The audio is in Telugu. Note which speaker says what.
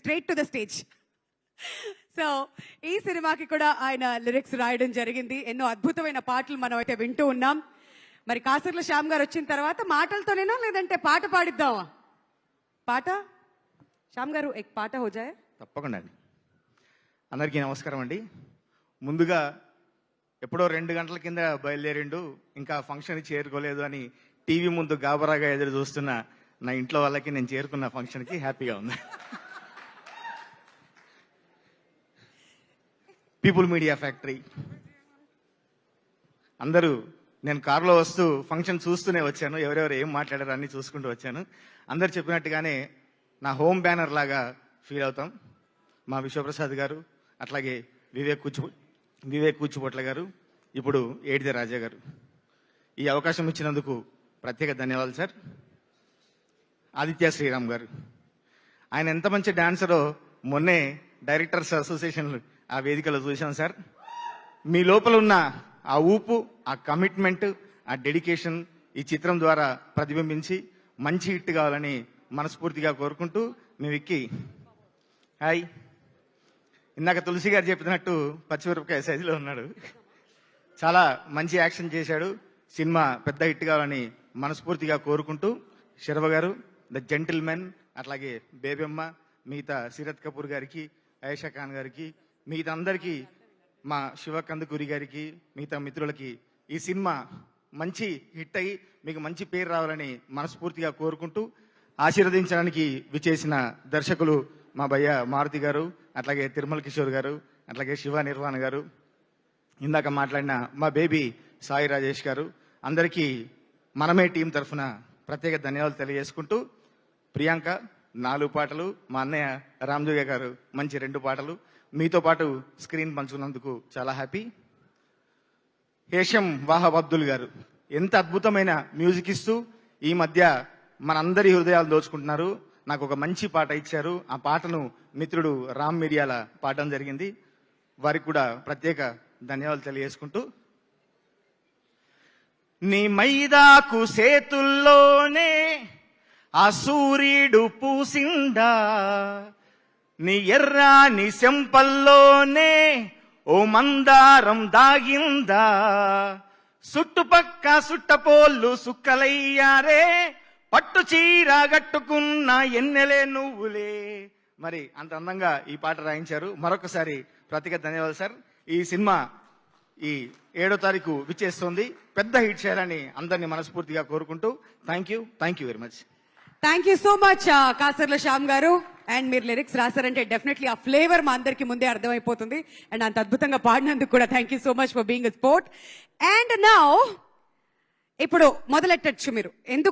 Speaker 1: Straight to the stage. So ఈ సినిమాకి కూడా ఆయన లిరిక్స్ రాయడం జరిగింది. ఎన్నో అద్భుతమైన పాటలు మనం అయితే వింటూ ఉన్నాం. మరి కాసర్ల శ్యామ్ గారు వచ్చిన తర్వాత మాటలతోనేనా లేదంటే పాట పాడిద్దామా? పాట శ్యామ్ గారు ఎక్ పాట హోజాయ్.
Speaker 2: తప్పకుండా అండి. అందరికీ నమస్కారం అండి. ముందుగా ఎప్పుడో 2 గంటల కింద బయలుదేరిండు, ఇంకా ఫంక్షన్ చేరుకోలేదు అని టీవీ ముందు గాబరాగా ఎదురు చూస్తున్న నా ఇంట్లో వాళ్ళకి నేను చేరుకున్న ఫంక్షన్కి హ్యాపీగా ఉంది. పీపుల్ మీడియా ఫ్యాక్టరీ అందరూ, నేను కారులో వస్తూ ఫంక్షన్ చూస్తూనే వచ్చాను, ఎవరెవరు ఏం మాట్లాడారు అన్ని చూసుకుంటూ వచ్చాను. అందరు చెప్పినట్టుగానే నా హోమ్ బ్యానర్ లాగా ఫీల్ అవుతాం. మా విశ్వప్రసాద్ గారు, అట్లాగే వివేక్ కూచిపోట్ల గారు, ఇప్పుడు ఏడిదే రాజా గారు, ఈ అవకాశం ఇచ్చినందుకు ప్రత్యేక ధన్యవాదాలు సార్. ఆదిత్య శ్రీరామ్ గారు, ఆయన ఎంత మంచి డాన్సరో మొన్నే డైరెక్టర్స్ అసోసియేషన్ ఆ వేదికలో చూశాను సార్. మీ లోపల ఉన్న ఆ ఊపు, ఆ కమిట్మెంట్, ఆ డెడికేషన్ ఈ చిత్రం ద్వారా ప్రతిబింబించి మంచి హిట్ కావాలని మనస్ఫూర్తిగా కోరుకుంటూ మీ విక్కి హాయ్. ఇందాక తులసి గారు చెప్పినట్టు పచ్చిమిరపకాయ సైజులో ఉన్నాడు. చాలా మంచి యాక్షన్ చేశాడు. సినిమా పెద్ద హిట్ కావాలని మనస్ఫూర్తిగా కోరుకుంటూ శర్వ గారు, ద జెంటిల్మెన్, అట్లాగే బేబెమ్మ, మిగతా సిరత్ కపూర్ గారికి, ఆయేషా ఖాన్ గారికి, మిగతా అందరికీ, మా శివ కందుకూరి గారికి, మిగతా మిత్రులకి ఈ సినిమా మంచి హిట్ అయ్యి మీకు మంచి పేరు రావాలని మనస్ఫూర్తిగా కోరుకుంటూ ఆశీర్వదించడానికి విచ్చేసిన దర్శకులు మా భయ్య మారుతి గారు, అట్లాగే తిరుమల కిషోర్ గారు, అట్లాగే శివ నిర్వాణ గారు, ఇందాక మాట్లాడిన మా బేబీ సాయి రాజేష్ గారు, అందరికీ మనమే టీం తరఫున ప్రత్యేక ధన్యవాదాలు తెలియజేసుకుంటూ, ప్రియాంక 4 పాటలు, మా అన్నయ్య రామ్జోగ గారు మంచి 2 పాటలు, మీతో పాటు స్క్రీన్ పంచుకున్నందుకు చాలా హ్యాపీ. హేషం వాహబ్ అబ్దుల్ గారు ఎంత అద్భుతమైన మ్యూజిక్ ఇస్తూ ఈ మధ్య మనందరి హృదయాలు దోచుకుంటున్నారు. నాకు ఒక మంచి పాట ఇచ్చారు. ఆ పాటను మిత్రుడు రామ్ మిరియాల పాడడం జరిగింది. వారికి కూడా ప్రత్యేక ధన్యవాదాలు తెలియజేసుకుంటూ, నీ మైదాకు సేతుల్లోనే ఆ సూర్యుడు పూసిందా, నీ ఎర్రాని సెంపల్లోనే ఓ మందారం దాగిందా, చుట్టుపక్క సుట్టపోళ్ళు సుక్కలయ్యారే, పట్టు చీర గట్టుకున్న ఎన్నెలే నువ్వులే. మరి అంత అందంగా ఈ పాట రాయించారు. మరొకసారి ప్రత్యేక ధన్యవాదాలు సార్. ఈ సినిమా ఈ 7వ తారీఖు విచ్చేస్తుంది. పెద్ద హిట్ చేయాలని అందరినీ మనస్ఫూర్తిగా కోరుకుంటూ thank you very much.
Speaker 1: Thank you so much Kasarla Shyam గారు. అండ్ మీరు లిరిక్స్ రాశారంటే డెఫినెట్లీ ఆ ఫ్లేవర్ మా అందరికి ముందే అర్థమైపోతుంది. అండ్ అంత అద్భుతంగా పాడినందుకు కూడా thank you so much for being a sport. And now ఇప్పుడు మొదలెట్టచ్చు మీరు. ఎందుకు